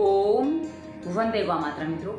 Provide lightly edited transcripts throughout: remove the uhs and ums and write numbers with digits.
ओम वंदे मातरम। मित्रों,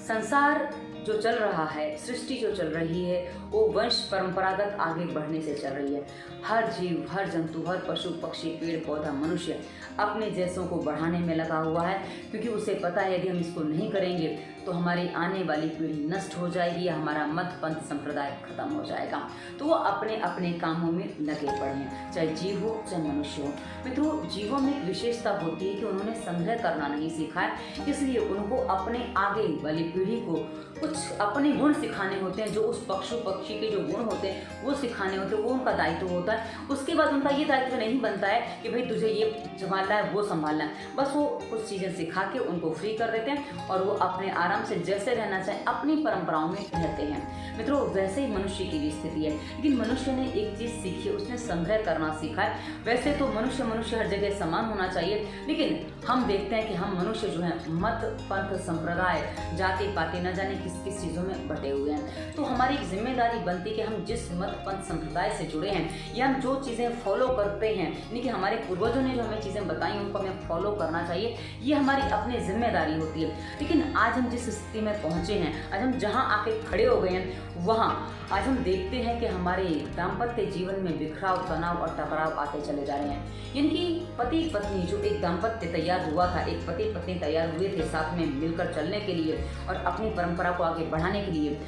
संसार जो चल रहा है, सृष्टि जो चल रही है, वो वंश परंपरागत आगे बढ़ने से चल रही है। हर जीव, हर जंतु, हर पशु पक्षी, पेड़ पौधा, मनुष्य अपने जैसों को बढ़ाने में लगा हुआ है, क्योंकि उसे पता है यदि हम इसको नहीं करेंगे तो हमारी आने वाली पीढ़ी नष्ट हो जाएगी, हमारा मत पंथ संप्रदाय खत्म हो जाएगा। तो वो अपने अपने कामों में लगे पड़े हैं, चाहे जीव हो चाहे मनुष्य हो। मित्रों, जीवों में एक विशेषता होती है कि उन्होंने संग्रह करना नहीं सीखा है, इसलिए उनको अपने आगे वाली पीढ़ी को कुछ अपने गुण सिखाने होते हैं। जो उस पशु पक्षी के जो गुण होते हैं वो सिखाने होते हैं, वो उनका दायित्व होता है। उसके बाद उनका ये दायित्व नहीं बनता है कि भाई तुझे ये संभालना है, वो संभालना है। बस वो कुछ चीज़ें सिखा के उनको फ्री कर देते हैं और वो अपने आराम से जैसे रहना चाहे अपनी परंपराओं में रहते हैं। मित्रों, वैसे ही मनुष्य की भी स्थिति है, लेकिन मनुष्य ने एक चीज़ सीखी है, उसने संग्रह करना सीखा है। वैसे तो मनुष्य हर जगह समान होना चाहिए, लेकिन हम देखते हैं कि हम मनुष्य जो है मत पंथ संप्रदाय जाति पाति न जाने किस किस चीज़ों में बटे हुए हैं। तो हमारी एक जिम्मेदारी बनती है कि हम जिस मत पंथ संप्रदाय से जुड़े हैं या हम जो चीज़ें फॉलो करते हैं, यानी कि हमारे पूर्वजों ने जो हमें चीज़ें बताई उनको हमें फॉलो करना चाहिए, ये हमारी अपनी जिम्मेदारी होती है। लेकिन आज हम जिस स्थिति में पहुँचे हैं, आज हम जहाँ आके खड़े हो गए हैं, वहाँ आज हम देखते हैं कि हमारे दाम्पत्य जीवन में बिखराव, तनाव और टकराव आते चले जा रहे हैं। यानी कि पति पत्नी जो एक दाम्पत्य तैयार हुआ था, एक पति पत्नी तैयार हुए थे साथ में मिलकर चलने के लिए और अपनी परंपरा को आगे बढ़ाने के लिए,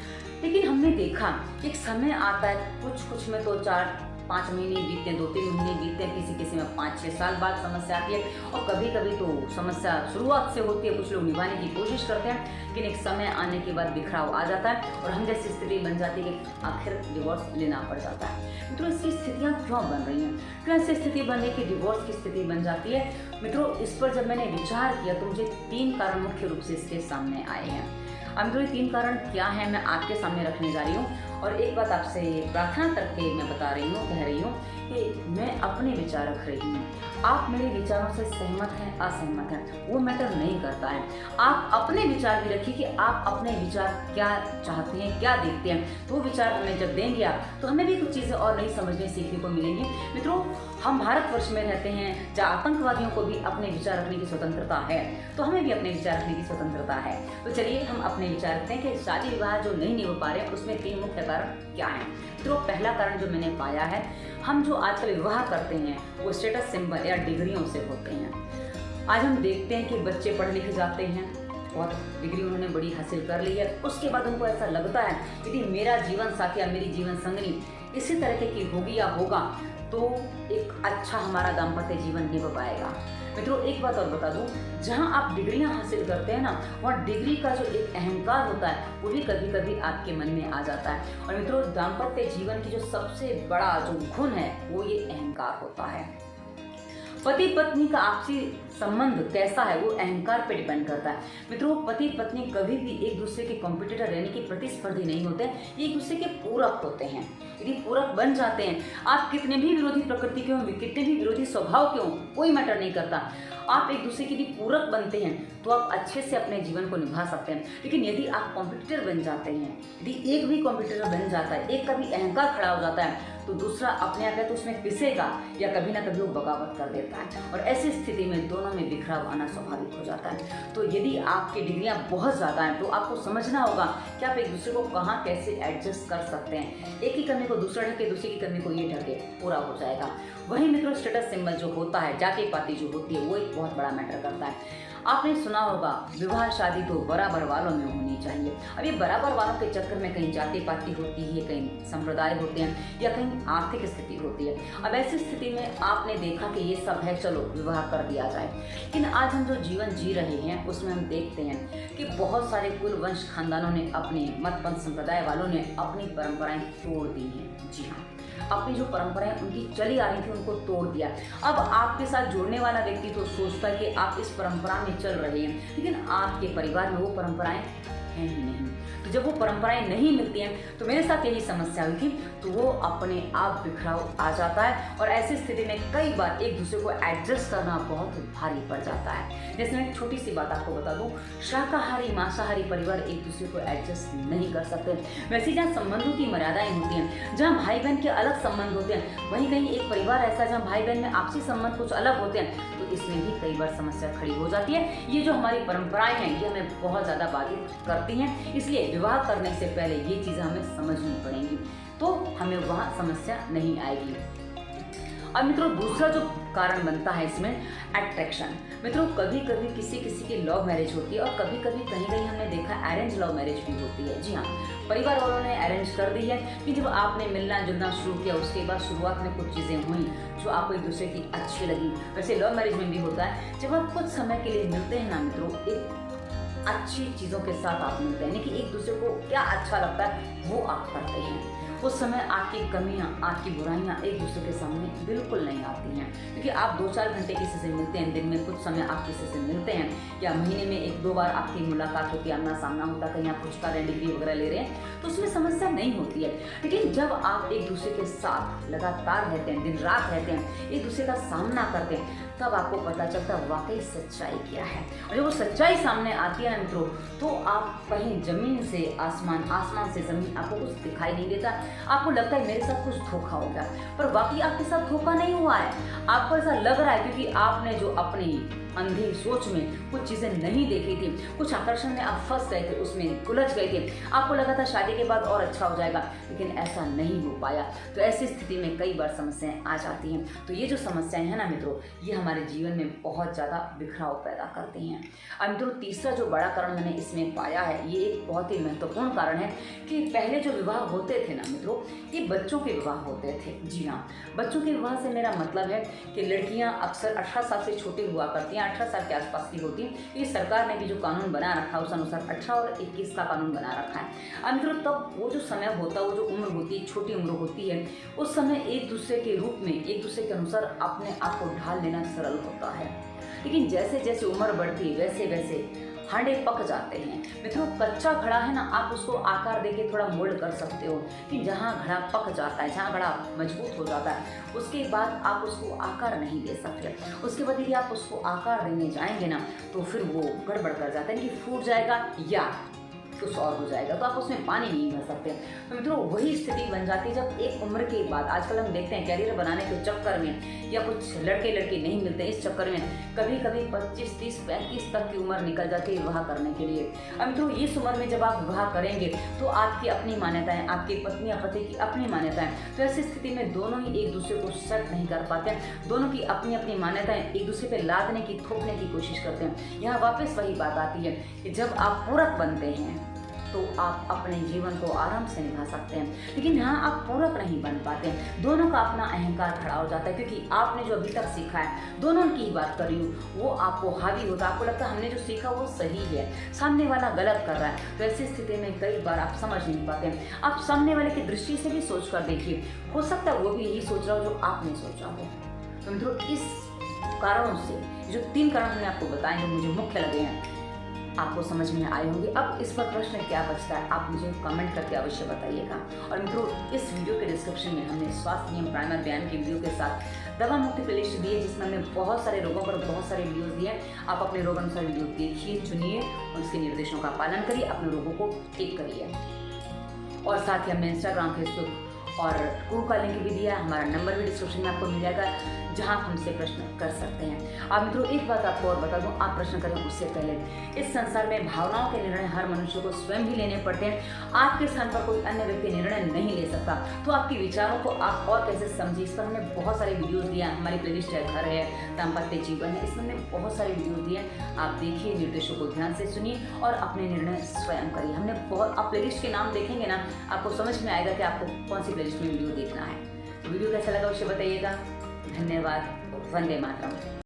लेकिन हमने देखा एक समय आता है, कुछ में तो 4-5 महीने बीतते हैं, 2-3 महीने बीतते हैं, किसी में 5-6 साल बाद समस्या आती है और कभी कभी तो समस्या शुरुआत से होती है, कुछ लोग निभाने की कोशिश करते हैं, लेकिन एक समय आने के बाद बिखराव आ जाता है और हम जैसी स्थिति बन जाती है कि आखिर डिवोर्स लेना पड़ जाता है। मित्रों, इसकी स्थितियाँ क्यों बन रही हैं, क्यों ऐसी स्थिति बन रही है कि डिवोर्स की स्थिति बन जाती है? मित्रों, इस पर जब मैंने विचार किया तो मुझे 3 कारण मुख्य रूप से इसके सामने आए हैं। अब मित्रों, ये 3 कारण क्या हैं मैं आपके सामने रखने जा रही हूँ और एक बात आपसे प्रार्थना करके मैं बता रही हूँ, कह रही हूँ कि मैं अपने विचार रख रही हूँ। आप मेरे विचारों से सहमत हैं, असहमत हैं, वो मैटर नहीं करता है। आप अपने विचार भी रखिए कि आप अपने विचार क्या चाहते हैं, क्या देखते हैं। तो वो विचार हमें जब देंगे आप, तो हमें भी कुछ चीज़ें और नई समझने सीखने को मिलेंगी। मित्रों, हम भारतवर्ष में रहते हैं जहाँ आतंकवादियों को भी अपने विचार रखने की स्वतंत्रता है, तो हमें भी अपने विचार रखने की स्वतंत्रता है। तो चलिए हम अपने विचार रखते हैं कि शादी विवाह जो नहीं हो पा रहे हैं उसमें 3 मुख्य कारण क्या हैं। तो पहला कारण जो मैंने पाया है, हम जो आजकल विवाह करते हैं वो स्टेटस सिंबल या डिग्रियों से होते हैं। आज हम देखते हैं कि बच्चे पढ़ लिख जाते हैं, बहुत डिग्री उन्होंने बड़ी हासिल कर ली है, उसके बाद उनको ऐसा लगता है यदि मेरा जीवन साथी या मेरी जीवन संगनी इसी तरह की होगी या होगा तो एक अच्छा हमारा दाम्पत्य जीवन निभ पाएगा। मित्रों, एक बात और बता दूं, जहां आप डिग्रियां हासिल करते हैं ना, वहाँ डिग्री का जो एक अहंकार होता है वो भी कभी कभी आपके मन में आ जाता है। और मित्रों, दाम्पत्य जीवन की जो सबसे बड़ा जो गुण है वो ये अहंकार होता है। पति पत्नी का आपसी संबंध कैसा है वो अहंकार पे डिपेंड करता है। मित्रों, पति पत्नी कभी भी एक दूसरे के कॉम्पिटिटर यानी कि प्रतिस्पर्धी नहीं होते, ये एक दूसरे के पूरक होते हैं। यदि पूरक बन जाते हैं, आप कितने भी विरोधी प्रकृति के हों, कितने भी विरोधी स्वभाव के हों, कोई मैटर नहीं करता। आप एक दूसरे के यदि पूरक बनते हैं तो आप अच्छे से अपने जीवन को निभा सकते हैं। लेकिन यदि आप कॉम्पिटिटर बन जाते हैं, यदि एक भी कॉम्पिटिटर बन जाता है, एक का भी अहंकार खड़ा हो जाता है, तो दूसरा अपने आप है तो उसमें पिसेगा या कभी ना कभी वो बगावत कर देता है और ऐसी स्थिति में दोनों में बिखराव आना स्वाभाविक हो जाता है। तो यदि आपकी डिग्रियां बहुत ज़्यादा हैं तो आपको समझना होगा कि आप एक दूसरे को कहाँ कैसे एडजस्ट कर सकते हैं। एक की कमी को दूसरा ढके, दूसरे की कमी को ये ढके, पूरा हो जाएगा। वहीं मित्रों, स्टेटस सिंबल जो होता है, जाति पाति जो होती है, वो एक बहुत बड़ा मैटर करता है। आपने सुना होगा विवाह शादी तो बराबर वालों में होनी चाहिए। अब ये बराबर वालों के चक्कर में कहीं जाति पाति होती है, कहीं संप्रदाय होते हैं या कहीं आर्थिक स्थिति होती है। अब ऐसी स्थिति में आपने देखा कि ये सब है, चलो विवाह कर दिया जाए। लेकिन आज हम जो जीवन जी रहे हैं उसमें हम देखते हैं कि बहुत सारे कुल वंश खानदानों ने, अपने मत पंथ संप्रदाय वालों ने अपनी परंपराएं तोड़ दी हैं। जी हाँ, अपनी जो परंपराएं उनकी चली आ रही थी उनको तोड़ दिया। अब आपके साथ जुड़ने वाला व्यक्ति तो सोचता है कि आप इस परंपरा में चल रहे हैं, लेकिन आपके परिवार में वो परंपराएं हैं ही नहीं। तो जब वो परंपराएं नहीं मिलती हैं तो मेरे साथ यही समस्या हुई थी, तो वो अपने आप बिखराव आ जाता है और ऐसी स्थिति में कई बार एक दूसरे को एडजस्ट करना बहुत भारी पड़ जाता है। जैसे मैं एक छोटी सी बात आपको बता दूं, शाकाहारी मांसाहारी परिवार एक दूसरे को एडजस्ट नहीं कर सकते। वैसे जहाँ संबंधों की मर्यादाएं होती हैं, जहाँ भाई बहन के अलग संबंध होते हैं, वहीं कहीं एक परिवार ऐसा जहाँ भाई बहन में आपसी संबंध कुछ अलग होते हैं, तो इसमें भी कई बार समस्या खड़ी हो जाती है। ये जो हमारी परंपराएं हैं ये हमें बहुत ज़्यादा बाधित करती हैं, इसलिए विवाह करने से पहले ये चीज़ें हमें समझनी पड़ेंगी, तो हमें वहाँ समस्या नहीं आएगी। और मित्रों दूसरा जो कारण बनता है इसमें अट्रैक्शन। मित्रों कभी कभी किसी की लव मैरिज होती है और कभी कभी कहीं कहीं हमने देखा अरेंज लव मैरिज भी होती है। जी हाँ, परिवार वालों ने अरेंज कर दी है कि जब आपने मिलना जुलना शुरू किया उसके बाद शुरुआत में कुछ चीज़ें हुई जो आपको एक दूसरे की अच्छी लगी। वैसे लव मैरिज में भी होता है, जब आप कुछ समय के लिए मिलते हैं ना मित्रों, एक अच्छी चीज़ों के साथ आप मिलते हैं, यानी कि एक दूसरे को क्या अच्छा लगता है वो आप करते हैं। उस समय आपकी कमियां आपकी बुराइयां एक दूसरे के सामने बिल्कुल नहीं आती हैं, क्योंकि आप 2-4 घंटे किसी से मिलते हैं, दिन में कुछ समय आप किसी से मिलते हैं या महीने में 1-2 बार आपकी मुलाकात होती है, आमना सामना होता है, कहीं आप कुछ का डिग्री वगैरह ले रहे हैं तो उसमें समस्या नहीं होती है। लेकिन जब आप एक दूसरे के साथ लगातार रहते हैं, दिन रात रहते हैं, एक दूसरे का सामना करते हैं, तब आपको पता चलता है वाकई सच्चाई क्या है। और जब वो सच्चाई सामने आती है ना मित्रों, तो आप कहीं जमीन से आसमान, आसमान से जमीन, आपको कुछ दिखाई नहीं देता। आपको लगता है मेरे साथ कुछ धोखा हो गया, पर वाकई आपके साथ धोखा नहीं हुआ है। आपको ऐसा लग रहा है क्योंकि आपने जो अपनी अंधी सोच में कुछ चीज़ें नहीं देखी थी, कुछ आकर्षण में आप फंस गए थे, उसमें उलझ गए थे, आपको लगा था शादी के बाद और अच्छा हो जाएगा, लेकिन ऐसा नहीं हो पाया। तो ऐसी स्थिति में कई बार समस्याएं आ जाती हैं। तो ये जो समस्याएं हैं ना मित्रों, ये हमारे जीवन में बहुत ज़्यादा बिखराव पैदा करती हैं। अब मित्रों तीसरा जो बड़ा कारण मैंने इसमें पाया है, ये एक बहुत ही महत्वपूर्ण कारण है कि पहले जो विवाह होते थे ना मित्रों, ये बच्चों के विवाह होते थे। जी हाँ, बच्चों के विवाह से मेरा मतलब है कि लड़कियाँ अक्सर 18 साल से छोटी हुआ करती हैं, 18 साल के आसपास की होती है। ये सरकार ने भी जो कानून बना रखा है उस अनुसार 18 और 21 का कानून बना रखा है। अब मित्रों तब वो जो समय होता है, वो जो उम्र होती है, छोटी उम्र होती है, उस समय एक दूसरे के रूप में, एक दूसरे के अनुसार अपने आप को ढाल लेना सरल होता है। लेकिन जैसे जैसे उम्र बढ़ती है वैसे वैसे हांडे पक जाते हैं। मित्रों कच्चा घड़ा है ना, आप उसको आकार देके थोड़ा मोल्ड कर सकते हो, कि जहाँ घड़ा पक जाता है, जहाँ घड़ा मजबूत हो जाता है, उसके बाद आप उसको आकार नहीं दे सकते। उसके बाद यदि आप उसको आकार देने जाएंगे ना तो फिर वो गड़बड़ कर जाता है, कि फूट जाएगा या कुछ और हो जाएगा, तो आप उसमें पानी नहीं भर सकते। तो मित्रों वही स्थिति बन जाती है जब एक उम्र के बाद, आजकल हम देखते हैं कैरियर बनाने के चक्कर में या कुछ लड़के लड़की नहीं मिलते, इस चक्कर में कभी कभी 25, 30, 35 तक की उम्र निकल जाती है विवाह करने के लिए। अब मित्रों इस उम्र में जब आप विवाह करेंगे तो आपकी अपनी मान्यताएं, आपकी पत्नी या पति की अपनी मान्यताएं, तो ऐसी स्थिति में दोनों ही एक दूसरे को सेट नहीं कर पाते हैं। दोनों की अपनी अपनी मान्यताएं एक दूसरे पे लादने की, थोपने की कोशिश करते हैं। यहाँ वापस वही बात आती है कि जब आप पूरक बनते हैं तो आप अपने जीवन को आराम से निभा सकते हैं, लेकिन यहाँ आप पूरक नहीं बन पाते हैं। दोनों का अपना अहंकार खड़ा हो जाता है, क्योंकि आपने जो अभी तक सीखा है, दोनों की ही बात कर रही हूँ, वो आपको हावी होता है। आपको लगता है हमने जो सीखा वो सही है, सामने वाला गलत कर रहा है। तो ऐसी स्थिति में कई बार आप समझ नहीं पाते हैं। आप सामने वाले की दृष्टि से भी सोच कर देखिए, हो सकता है वो भी यही सोच रहा हो जो आपने सोचा हो। तो मित्रों इस कारणों से, जो 3 कारण मैंने आपको बताए जो मुझे मुख्य लगे हैं, आपको समझ में आए होंगे। अब इस पर प्रश्न क्या बचता है, आप मुझे कमेंट करके अवश्य बताइएगा। और मित्रों इस वीडियो के डिस्क्रिप्शन में हमने स्वास्थ्य नियम प्राइमर बयान की वीडियो के साथ दवा मुक्ति प्लेलिस्ट दी है, जिसमें हमने बहुत सारे रोगों पर बहुत सारे वीडियोस दिए हैं। आप अपने रोग अनुसार वीडियो देखिए, चुनिए और उसके निर्देशों का पालन करिए, अपने रोगों को ठीक करिए। और साथ ही हमने इंस्टाग्राम, फेसबुक और ट्रू का लिंक भी दिया है। हमारा नंबर भी डिस्क्रिप्शन में आपको मिल जाएगा, जहां आप हमसे प्रश्न कर सकते हैं। अब मित्रों एक बात आपको और बता दूं, आप प्रश्न करें उससे पहले, इस संसार में भावनाओं के निर्णय हर मनुष्य को स्वयं ही लेने पड़ते हैं। आपके स्थान पर कोई अन्य व्यक्ति निर्णय नहीं ले सकता। तो आपके विचारों को आप और कैसे समझिए, इस पर हमने बहुत सारे वीडियोस दिए हैं। हमारी प्लेलिस्ट है, घर है, दाम्पत्य जीवन है, इसमें हमने बहुत सारे वीडियोस दिए हैं। आप देखिए, निर्देशों को ध्यान से सुनिए और अपने निर्णय स्वयं करिए। हमने बहुत, आप प्लेलिस्ट के नाम देखेंगे ना, आपको समझ में आएगा कि आपको कौन सी प्लेलिस्ट में वीडियो देखना है। तो वीडियो कैसा लगा अवश्य बताइएगा। धन्यवाद। वंदे मातरम।